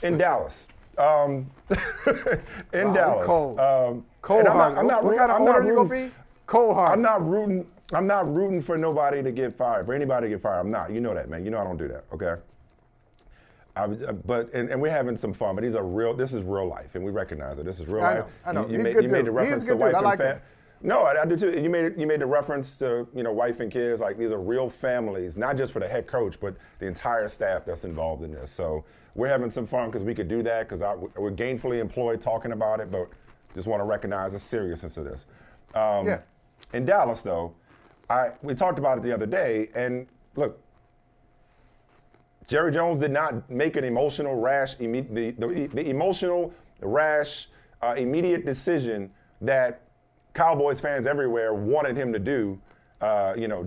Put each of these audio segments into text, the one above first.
in Dallas. In Dallas. Cold. Cold heart. What kind of order you gonna be? Cold heart. I'm not rooting for nobody to get fired, for anybody to get fired. I'm not. You know that, man. You know I don't do that. Okay. But we're having some fun. But this is real life, and we recognize it. This is real life. I know. You made the reference to wife and family. No, I do too. You made the reference to wife and kids. Like, these are real families, not just for the head coach, but the entire staff that's involved in this. So we're having some fun because we could do that because we're gainfully employed talking about it, but just want to recognize the seriousness of this. In Dallas, though, we talked about it the other day, and look, Jerry Jones did not make an emotional, rash, immediate decision that Cowboys fans everywhere wanted him to do,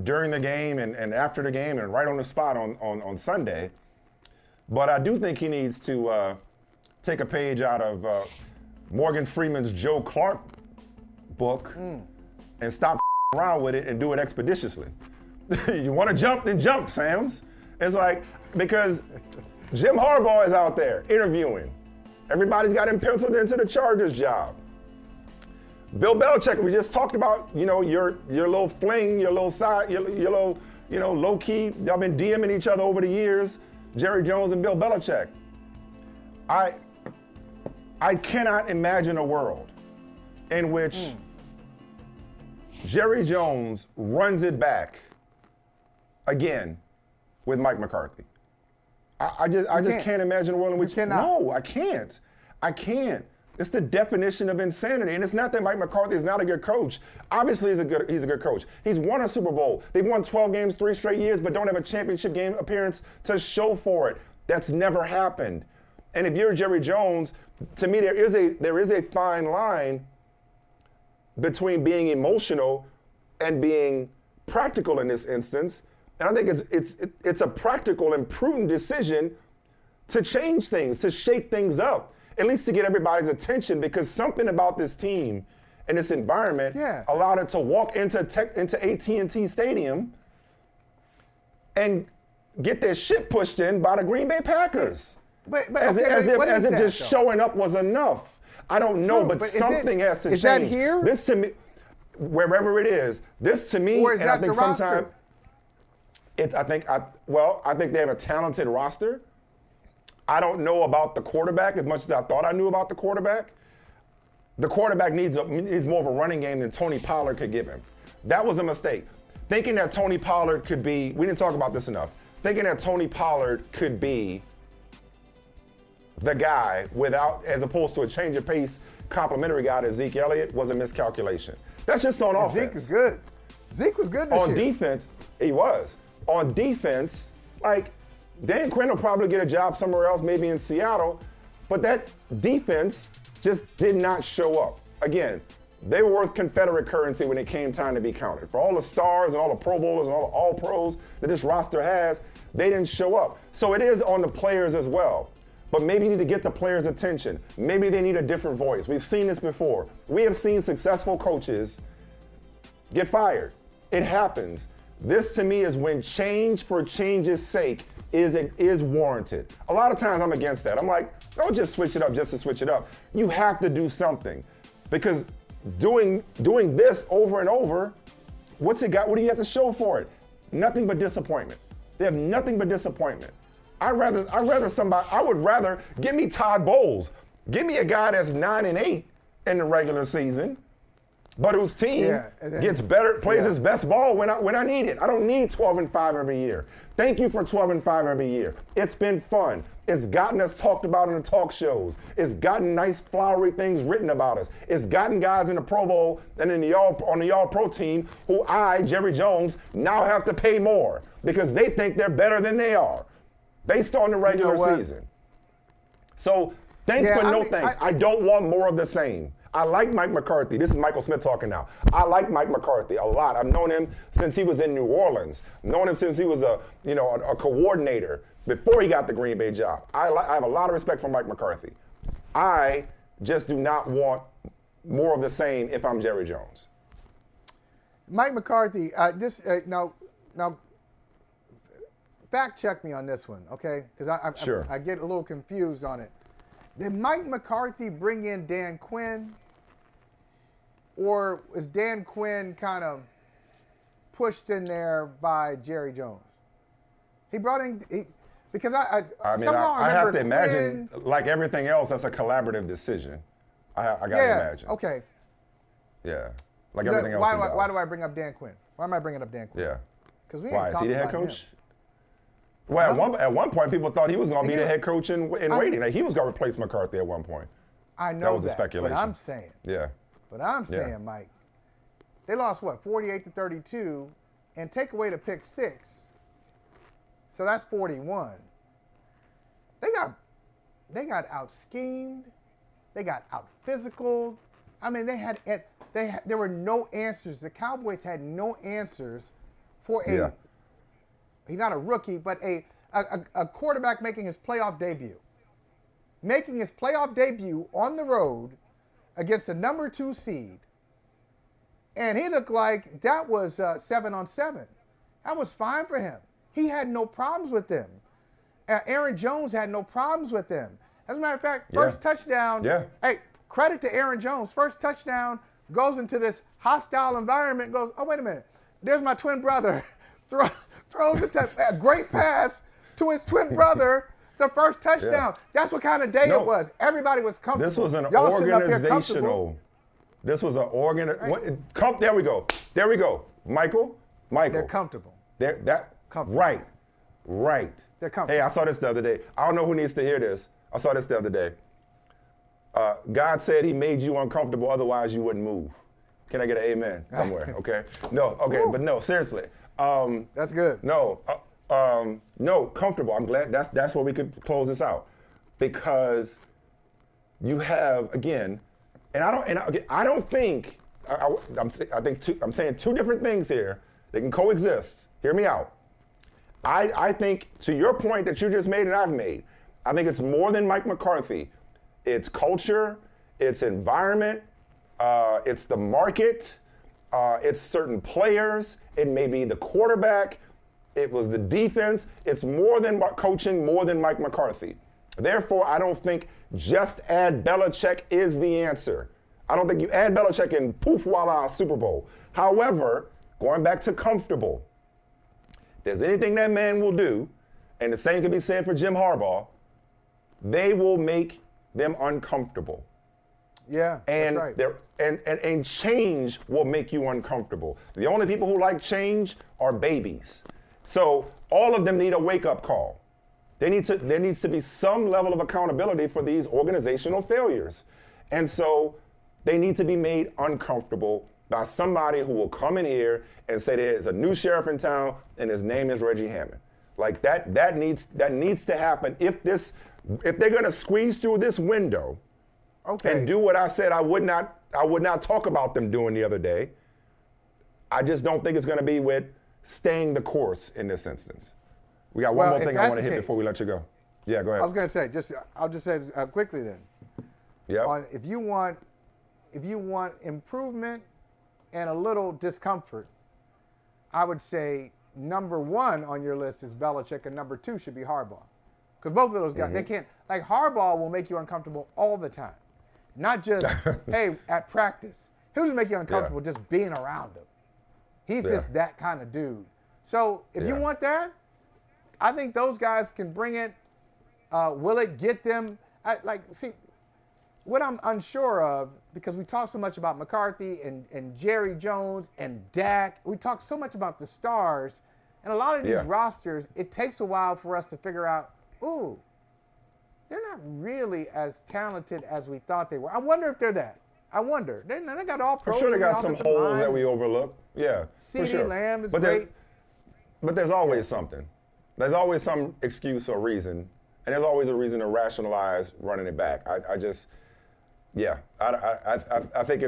during the game and after the game and right on the spot on Sunday. But I do think he needs to take a page out of Morgan Freeman's Joe Clark book and stop around with it and do it expeditiously. You want to jump, then jump, Sams. It's like, because Jim Harbaugh is out there interviewing. Everybody's got him penciled into the Chargers job. Bill Belichick, we just talked about, your little fling, your little side, your little, low key. Y'all been DMing each other over the years, Jerry Jones and Bill Belichick. I cannot imagine a world in which Jerry Jones runs it back again with Mike McCarthy. I just can't imagine a world in which. No, I can't. It's the definition of insanity. And it's not that Mike McCarthy is not a good coach. Obviously, he's a good coach. He's won a Super Bowl. They've won 12 games 3 straight years, but don't have a championship game appearance to show for it. That's never happened. And if you're Jerry Jones, to me, there is a fine line between being emotional and being practical in this instance. And I think it's a practical and prudent decision to change things, to shake things up, at least to get everybody's attention, because something about this team and this environment allowed it to walk into AT&T Stadium and get their shit pushed in by the Green Bay Packers. But as if just showing up was enough. I don't know, but something has to change. Is that here? This to me, wherever it is, this to me, or is and I think sometimes. I think they have a talented roster. I don't know about the quarterback as much as I thought I knew about the quarterback. The quarterback needs more of a running game than Tony Pollard could give him. That was a mistake. Thinking that Tony Pollard could be, we didn't talk about this enough, thinking that Tony Pollard could be the guy as opposed to a change of pace complimentary guy to Zeke Elliott was a miscalculation. That's just on offense. Zeke is good. Zeke was good this year. On defense, he was. On defense, like, Dan Quinn will probably get a job somewhere else, maybe in Seattle, but that defense just did not show up. Again, they were worth Confederate currency when it came time to be counted. For all the stars and all the Pro Bowlers and all the All-Pros that this roster has, they didn't show up. So it is on the players as well. But maybe you need to get the players' attention. Maybe they need a different voice. We've seen this before. We have seen successful coaches get fired. It happens. This to me is when change for change's sake is warranted. A lot of times I'm against that. I'm like, don't just switch it up just to switch it up. You have to do something, because doing this over and over, what's it got? What do you have to show for it? Nothing but disappointment. They have nothing but disappointment. I would rather give me Todd Bowles. Give me a guy that's 9-8 in the regular season, but whose team gets better, plays his best ball when I need it. I don't need 12-5 every year. Thank you for 12-5 every year. It's been fun. It's gotten us talked about in the talk shows. It's gotten nice flowery things written about us. It's gotten guys in the Pro Bowl and on the All-Pro team who Jerry Jones, now have to pay more because they think they're better than they are based on the regular season. So thanks, but no thanks. I don't want more of the same. I like Mike McCarthy. This is Michael Smith talking now. I like Mike McCarthy a lot. I've known him since he was in New Orleans. Known him since he was a coordinator before he got the Green Bay job. I have a lot of respect for Mike McCarthy. I just do not want more of the same if I'm Jerry Jones. Mike McCarthy, now fact check me on this one, okay? Because I get a little confused on it. Did Mike McCarthy bring in Dan Quinn, or is Dan Quinn kind of pushed in there by Jerry Jones? He brought in because I have to imagine, like everything else, that's a collaborative decision. I got to imagine. Okay. Yeah, like everything else. Why do I bring up Dan Quinn? Why am I bringing up Dan Quinn? Yeah. Because we Why ain't is he the head about coach? him. Well, at one point, people thought he was going to be the Again, head coach in waiting. Like, he was going to replace McCarthy at one point. I know that was a speculation. But I'm saying. Yeah. But I'm saying, Mike, they lost what, 48-32, and take away the pick 6, so that's 41. They got out schemed. They got out physical. I mean, there were no answers. The Cowboys had no answers for he's not a rookie, but a quarterback making his playoff debut. Making his playoff debut on the road against a number 2 seed. And he looked like that was 7-on-7. That was fine for him. He had no problems with them. Aaron Jones had no problems with them. As a matter of fact, first touchdown. Yeah. Hey, credit to Aaron Jones. First touchdown, goes into this hostile environment, goes, oh, wait a minute. There's my twin brother. Throws a great pass to his twin brother, the first touchdown. Yeah. That's what kind of day it was. Everybody was comfortable. This was an organizational. This was an there we go. There we go. Michael. They're comfortable. Comfortable. Right. They're comfortable. Hey, I saw this the other day. I don't know who needs to hear this. I saw this the other day. God said he made you uncomfortable, otherwise you wouldn't move. Can I get an amen somewhere? Okay. No. Okay. But no. Seriously. That's good. No. No. Comfortable. I'm glad. That's where we could close this out, because you have again, and I don't think I'm saying two different things here. They can coexist. Hear me out. I think, to your point that you just made and I've made, I think it's more than Mike McCarthy. It's culture, it's environment, it's the market, it's certain players, it may be the quarterback, it was the defense. It's more than coaching, more than Mike McCarthy. Therefore, I don't think just add Belichick is the answer. I don't think you add Belichick and poof, voila, Super Bowl. However, going back to comfortable, if there's anything that man will do, and the same can be said for Jim Harbaugh, they will make them uncomfortable. Yeah, and that's right. And change will make you uncomfortable. The only people who like change are babies. So all of them need a wake-up call. There needs to be some level of accountability for these organizational failures. And so they need to be made uncomfortable by somebody who will come in here and say there's a new sheriff in town and his name is Reggie Hammond. Like that needs to happen if they're gonna squeeze through this window and do what I said I would not talk about them doing the other day. I just don't think it's gonna be with staying the course in this instance. We got one more thing I want to hit before we let you go. Yeah, go ahead. I was going to say, I'll just say quickly then. Yeah. If you want improvement and a little discomfort, I would say number 1 on your list is Belichick, and number 2 should be Harbaugh, because both of those guys they can't. Like Harbaugh will make you uncomfortable all the time, not just hey at practice. He'll just make you uncomfortable just being around him. He's just that kind of dude. So if you want that, I think those guys can bring it. Will it get them? See, what I'm unsure of, because we talk so much about McCarthy and Jerry Jones and Dak. We talk so much about the stars. And a lot of these rosters, it takes a while for us to figure out, ooh, they're not really as talented as we thought they were. I wonder if they're that. I wonder. They got all pros. I'm sure they got some holes that we overlook. Yeah, for sure. CeeDee Lamb is great. But there's always something. There's always some excuse or reason, and there's always a reason to rationalize running it back. I think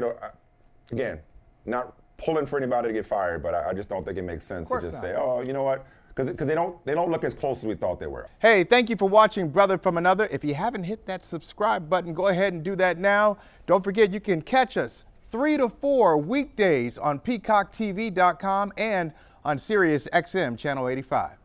again, not pulling for anybody to get fired, but I just don't think it makes sense to just say, oh, you know what? Because they don't look as close as we thought they were. Hey, thank you for watching Brother from Another. If you haven't hit that subscribe button, go ahead and do that now. Don't forget, you can catch us 3 to 4 weekdays on PeacockTV.com and on Sirius XM Channel 85.